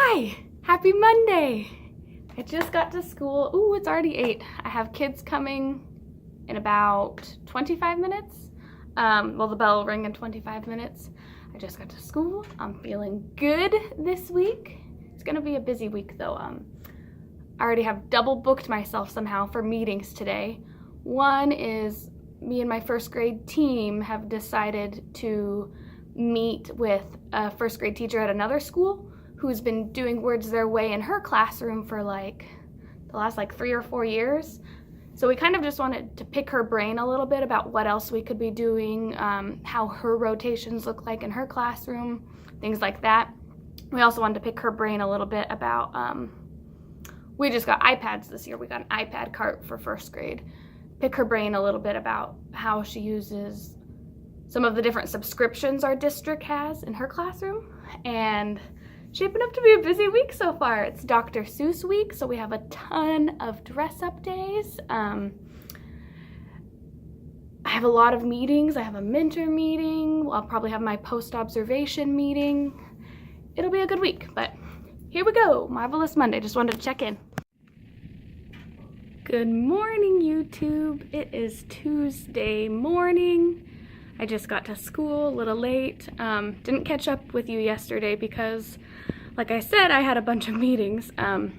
Hi! Happy Monday! I just got to school. Ooh, it's already 8. I have kids coming in about 25 minutes. Well, the bell will ring in 25 minutes. I just got to school. I'm feeling good this week. It's gonna be a busy week though. I already have double booked myself somehow for meetings today. One is me and my first grade team have decided to meet with a first grade teacher at another school who's been doing Words Their Way in her classroom for like the last 3 or 4 years. So we kind of just wanted to pick her brain a little bit about what else we could be doing, how her rotations look like in her classroom, things like that. We also wanted to pick her brain a little bit about, we just got iPads this year. We got an iPad cart for first grade. Pick her brain a little bit about how she uses some of the different subscriptions our district has in her classroom, and shaping up to be a busy week so far. It's Dr. Seuss week, so we have a ton of dress-up days. I have a lot of meetings. I have a mentor meeting. I'll probably have my post-observation meeting. It'll be a good week, but here we go. Marvelous Monday. Just wanted to check in. Good morning, YouTube. It is Tuesday morning. I just got to school a little late. Didn't catch up with you yesterday because, like I said, I had a bunch of meetings. I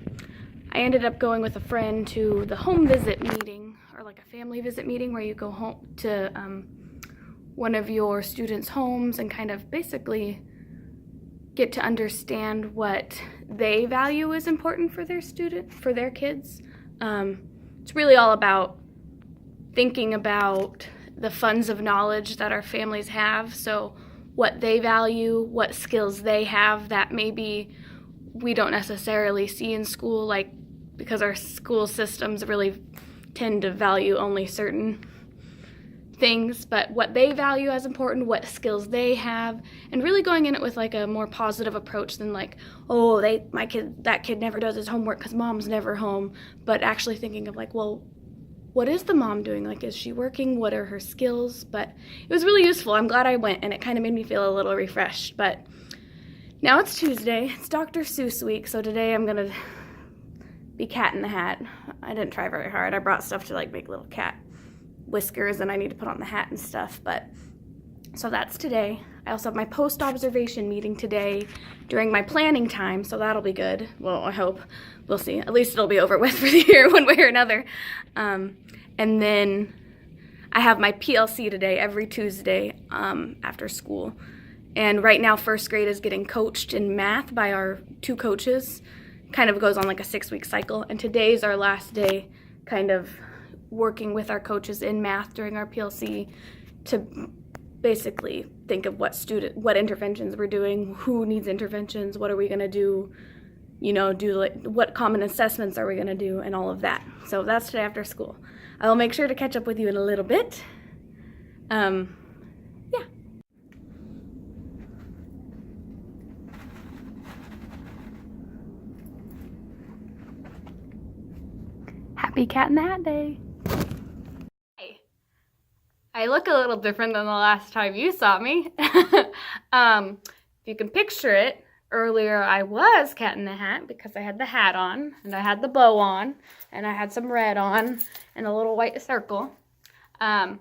ended up going with a friend to the home visit meeting, or like a family visit meeting where you go home to one of your students' homes and kind of basically get to understand what they value is important for their kids. It's really all about thinking about the funds of knowledge that our families have, so what they value, what skills they have that maybe we don't necessarily see in school, like because our school systems really tend to value only certain things, but what they value as important, what skills they have, and really going in it with like a more positive approach than like, oh, that kid never does his homework because mom's never home, but actually thinking of like, well, what is the mom doing? Like, is she working? What are her skills? But it was really useful. I'm glad I went, and it kind of made me feel a little refreshed. But now it's Tuesday. It's Dr. Seuss week, so today I'm going to be Cat in the Hat. I didn't try very hard. I brought stuff to like make little cat whiskers, and I need to put on the hat and stuff. But so that's today. I also have my post-observation meeting today during my planning time, so that'll be good. Well, I hope. We'll see. At least it'll be over with for the year one way or another. And then I have my PLC today every Tuesday after school. And right now first grade is getting coached in math by our 2 coaches. Kind of goes on like a 6-week cycle. And today's our last day kind of working with our coaches in math during our PLC to basically think of what interventions we're doing, who needs interventions, what are we going to do, what common assessments are we going to do, and all of that. So that's today after school. I will make sure to catch up with you in a little bit. Yeah. Happy Cat in the Hat Day. Hey. I look a little different than the last time you saw me. If you can picture it, earlier I was Cat in the Hat because I had the hat on, and I had the bow on, and I had some red on, and a little white circle. No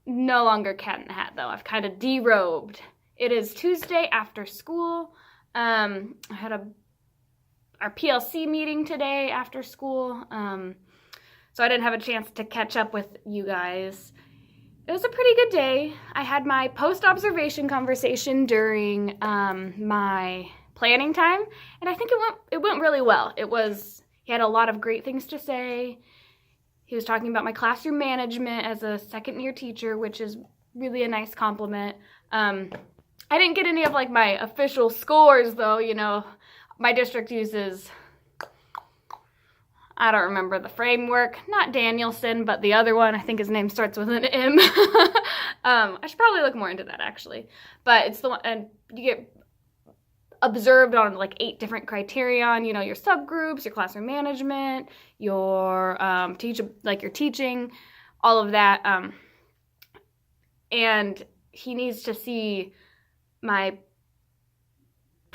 longer Cat in the Hat though. I've kind of derobed. It is Tuesday after school. I had our PLC meeting today after school, so I didn't have a chance to catch up with you guys. It was a pretty good day. I had my post-observation conversation during my planning time, and I think it went really well. He had a lot of great things to say. He was talking about my classroom management as a second-year teacher, which is really a nice compliment. I didn't get any of like my official scores though. My district uses, I don't remember the framework, not Danielson, but the other one. I think his name starts with an M. I should probably look more into that actually, but it's the one, and you get observed on like 8 different criterion, your subgroups, your classroom management, your your teaching, all of that. And he needs to see my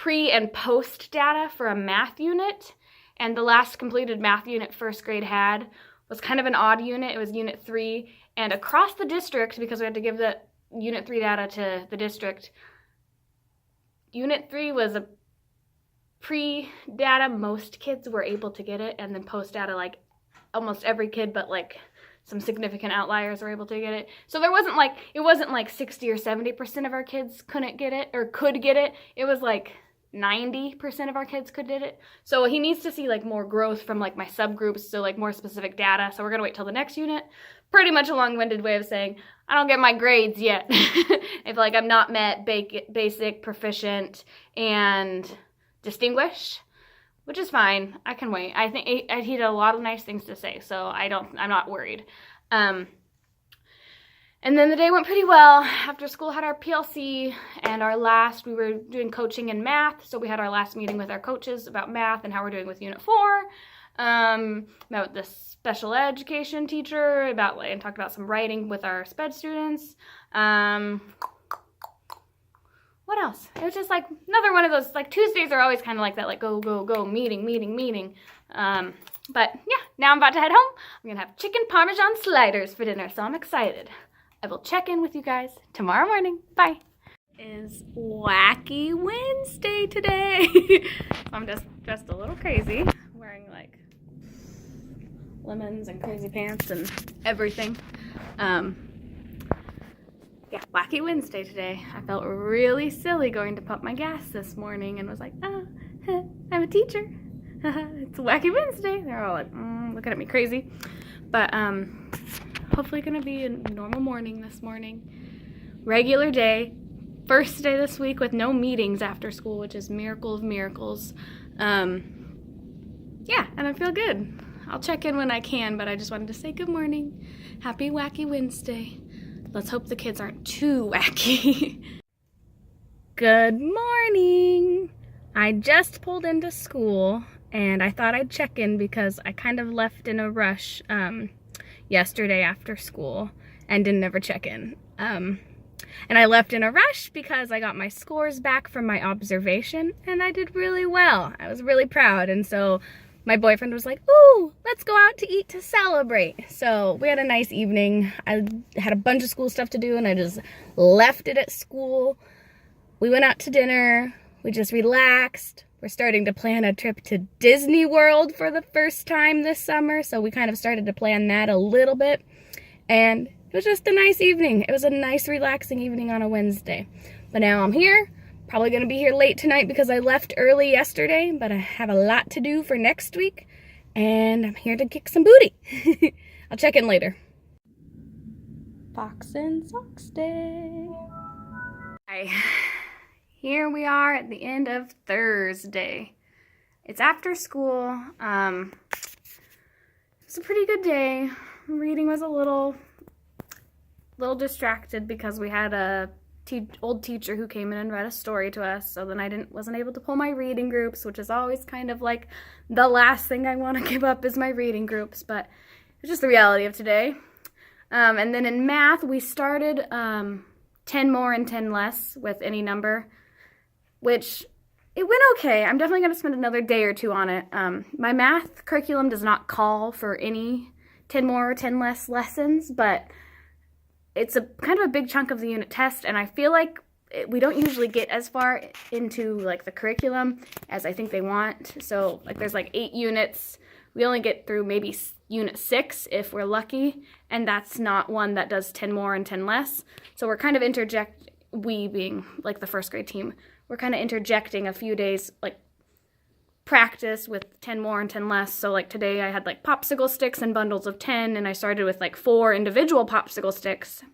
pre and post data for a math unit, and the last completed math unit first grade had was kind of an odd unit. It was unit 3, and across the district, because we had to give the unit 3 data to the district, unit 3 was a pre-data. Most kids were able to get it, and then post-data, like almost every kid, but like some significant outliers were able to get it. So it wasn't like 60 or 70% of our kids couldn't get it or could get it. It was like 90% of our kids could get it. So he needs to see like more growth from like my subgroups, so like more specific data. So we're gonna wait till the next unit. Pretty much a long-winded way of saying I don't get my grades yet. I feel like I'm not met basic, proficient, and distinguished, which is fine. I can wait. I think he had a lot of nice things to say, so I'm not worried. And then the day went pretty well. After school had our PLC, and we were doing coaching in math, so we had our last meeting with our coaches about math and how we're doing with Unit 4. Met with the special education teacher and talked about some writing with our sped students. What else? It was just like another one of those, like Tuesdays are always kind of like that, like go, go, go, meeting. But yeah, now I'm about to head home. I'm gonna have chicken Parmesan sliders for dinner, so I'm excited. I will check in with you guys tomorrow morning. Bye. It is Wacky Wednesday today. I'm just dressed a little crazy, wearing like lemons and crazy pants and everything. Yeah, Wacky Wednesday today. I felt really silly going to pump my gas this morning and was like, I'm a teacher. It's Wacky Wednesday. They're all like, looking at me crazy. But hopefully gonna be a normal morning this morning. Regular day. First day this week with no meetings after school, which is miracle of miracles. Yeah, and I feel good. I'll check in when I can, but I just wanted to say good morning. Happy Wacky Wednesday. Let's hope the kids aren't too wacky. Good morning. I just pulled into school, and I thought I'd check in because I kind of left in a rush yesterday after school and didn't ever check in. And I left in a rush because I got my scores back from my observation, and I did really well. I was really proud, and so my boyfriend was like, ooh, let's go out to eat to celebrate. So we had a nice evening. I had a bunch of school stuff to do, and I just left it at school. We went out to dinner. We just relaxed. We're starting to plan a trip to Disney World for the first time this summer, so we kind of started to plan that a little bit. And it was just a nice evening. It was a nice, relaxing evening on a Wednesday. But now I'm here. Probably going to be here late tonight because I left early yesterday, but I have a lot to do for next week, and I'm here to kick some booty. I'll check in later. Fox and Socks Day. Here we are at the end of Thursday. It's after school. It's a pretty good day. Reading was a little distracted because we had a old teacher who came in and read a story to us, so then I wasn't able to pull my reading groups, which is always kind of like the last thing I want to give up is my reading groups, but it's just the reality of today. And then in math, we started 10 more and 10 less with any number, which it went okay. I'm definitely going to spend another day or two on it. My math curriculum does not call for any 10 more or 10 less lessons, but it's a kind of a big chunk of the unit test, and I feel like we don't usually get as far into like the curriculum as I think they want. So like there's like 8 units. We only get through maybe unit 6 if we're lucky, and that's not one that does 10 more and 10 less. So we're kind of we being like the first grade team, we're kind of interjecting a few days like practice with 10 more and 10 less. So like today I had like popsicle sticks and bundles of 10, and I started with like 4 individual popsicle sticks.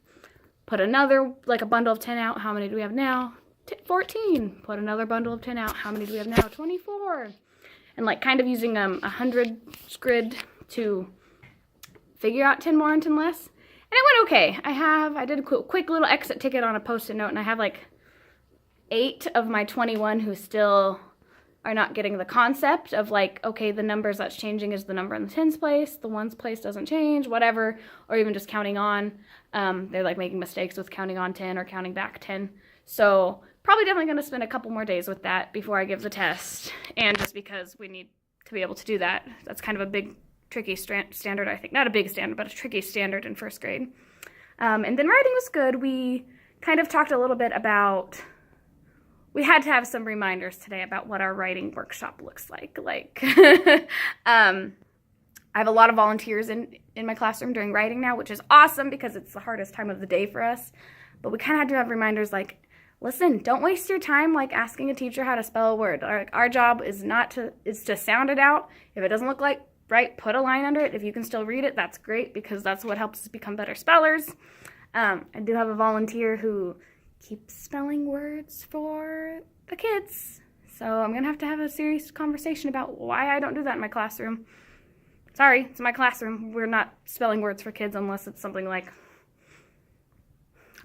Put another, like a bundle of 10 out. How many do we have now? 14. Put another bundle of 10 out. How many do we have now? 24. And like kind of using a 100 grid to figure out 10 more and 10 less. And it went okay. I did a quick little exit ticket on a Post-it note, and I have like 8 of my 21 who still are not getting the concept of like, okay, the numbers that's changing is the number in the tens place, the ones place doesn't change, whatever, or even just counting on. They're like making mistakes with counting on 10 or counting back 10. So probably definitely going to spend a couple more days with that before I give the test. And just because we need to be able to do that. That's kind of a big, tricky standard, I think. Not a big standard, but a tricky standard in first grade. And then writing was good. We kind of talked a little bit about, we had to have some reminders today about what our writing workshop looks like. I have a lot of volunteers in my classroom doing writing now, which is awesome because it's the hardest time of the day for us. But we kind of had to have reminders like, listen, don't waste your time like asking a teacher how to spell a word. Our job is to sound it out. If it doesn't look like right, put a line under it. If you can still read it, that's great because that's what helps us become better spellers. I do have a volunteer who keeps spelling words for the kids. So I'm going to have a serious conversation about why I don't do that in my classroom. Sorry, it's my classroom. We're not spelling words for kids unless it's something like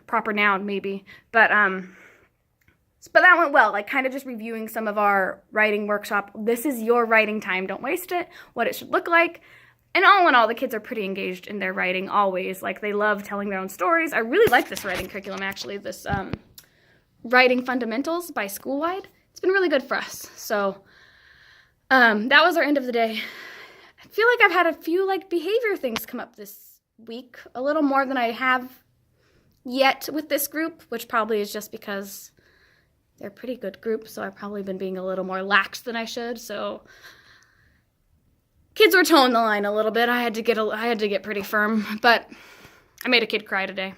proper noun, maybe. But that went well, like kind of just reviewing some of our writing workshop. This is your writing time. Don't waste it. What it should look like. And all in all, the kids are pretty engaged in their writing always. Like they love telling their own stories. I really like this writing curriculum, actually. This Writing Fundamentals by Schoolwide. It's been really good for us. So that was our end of the day. I feel like I've had a few like behavior things come up this week. A little more than I have yet with this group, which probably is just because they're a pretty good group, so I've probably been being a little more lax than I should. So kids were towing the line a little bit. I had to get pretty firm, but I made a kid cry today.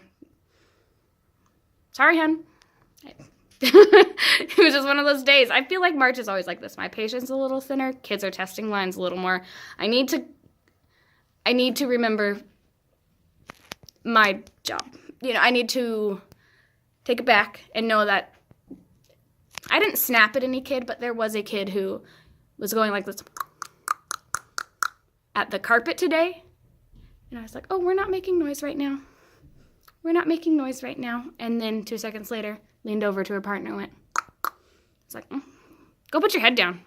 Sorry, hun. It was just one of those days. I feel like March is always like this. My patience is a little thinner. Kids are testing lines a little more. I need to remember my job. I need to take it back and know that I didn't snap at any kid, but there was a kid who was going like this at the carpet today. And I was like, oh, we're not making noise right now. We're not making noise right now. And then 2 seconds later, leaned over to her partner and went, it's like, go put your head down.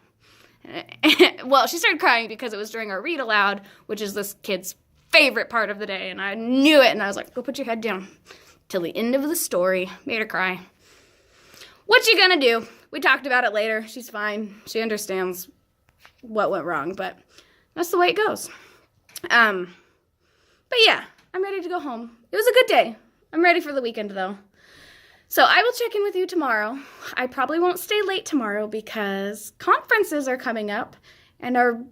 Well, she started crying because it was during our read aloud, which is this kid's favorite part of the day. And I knew it. And I was like, go put your head down. Till the end of the story. Made her cry. What you gonna do? We talked about it later. She's fine. She understands what went wrong, but that's the way it goes. But yeah, I'm ready to go home. It was a good day. I'm ready for the weekend though. So I will check in with you tomorrow. I probably won't stay late tomorrow because conferences are coming up and are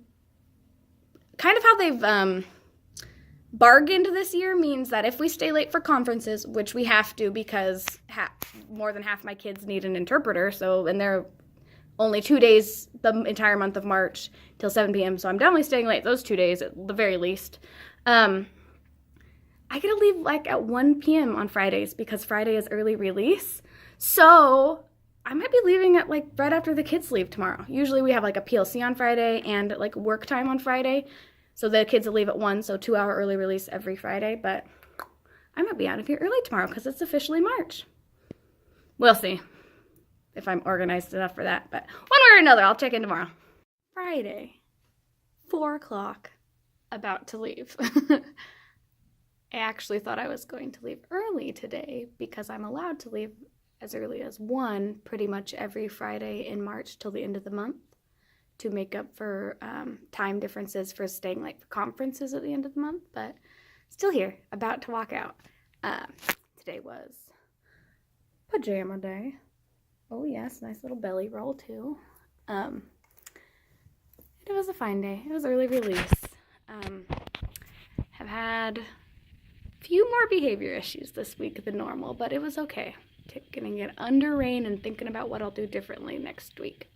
kind of how they've bargained this year means that if we stay late for conferences, which we have to because more than half my kids need an interpreter, and they're only 2 days the entire month of March till 7 p.m., so I'm definitely staying late those 2 days at the very least. I gotta leave like at 1 p.m. on Fridays because Friday is early release, so I might be leaving at like right after the kids leave tomorrow. Usually we have like a PLC on Friday and like work time on Friday. So the kids will leave at 1, so 2-hour early release every Friday. But I might be out of here early tomorrow because it's officially March. We'll see if I'm organized enough for that. But one way or another, I'll check in tomorrow. Friday, 4 o'clock, about to leave. I actually thought I was going to leave early today because I'm allowed to leave as early as 1 pretty much every Friday in March till the end of the month, to make up for time differences for staying late for conferences at the end of the month, but still here, about to walk out. Today was pajama day. Oh yes, nice little belly roll too. It was a fine day. It was early release. Have had a few more behavior issues this week than normal, but it was okay. Getting it under rein and thinking about what I'll do differently next week.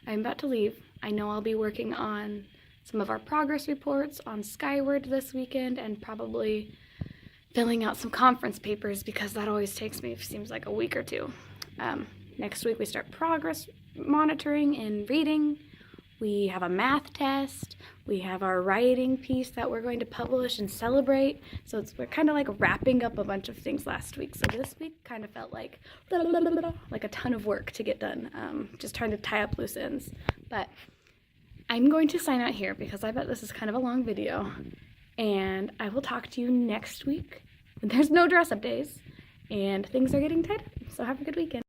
I'm about to leave. I know I'll be working on some of our progress reports on Skyward this weekend and probably filling out some conference papers because that always takes me, it seems like, a week or two. Next week we start progress monitoring and reading. We have a math test. We have our writing piece that we're going to publish and celebrate. So we're kind of like wrapping up a bunch of things last week. So this week kind of felt like a ton of work to get done. Just trying to tie up loose ends. But I'm going to sign out here because I bet this is kind of a long video. And I will talk to you next week. There's no dress-up days. And things are getting tighter. So have a good weekend.